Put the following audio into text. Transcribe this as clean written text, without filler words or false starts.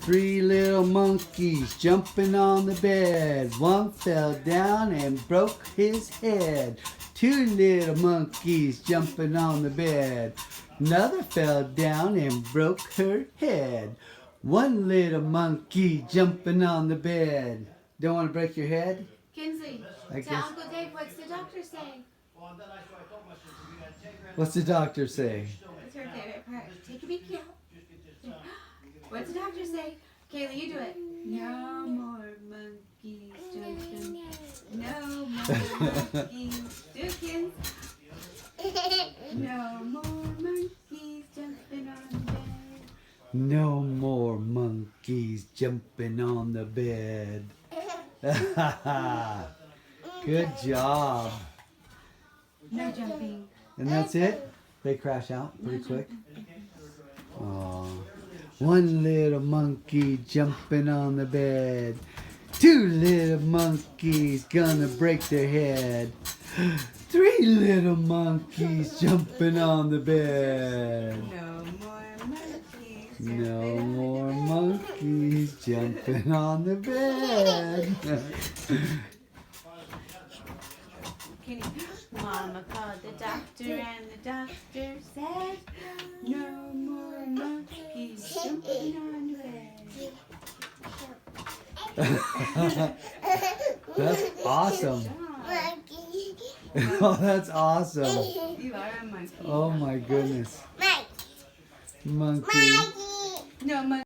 Three little monkeys jumping on the bed. One fell down and broke his head. Two little monkeys jumping on the bed. Another fell down and broke her head. One little monkey jumping on the bed. Don't want to break your head? Kinsley, tell Uncle Dave, what's the doctor say? What's the doctor say? What's her favorite part? Take a big kill. What's the doctor say? Kayla, you do it. No more monkeys jumping. No more monkeys. Do it, kids. No more monkeys jumping on the bed. No more monkeys jumping on the bed. Good job. No jumping. And that's it? They crash out pretty quick. Aww. One little monkey jumping on the bed. Two little monkeys gonna break their head. Three little monkeys jumping on the bed. No more monkeys. No more monkeys jumping on the bed. Kenny, Mama called the doctor and the doctor said, no more monkeys jumping on the bed. That's awesome. Oh, that's awesome. You are a monkey. Oh my goodness. Monkey. No monkey.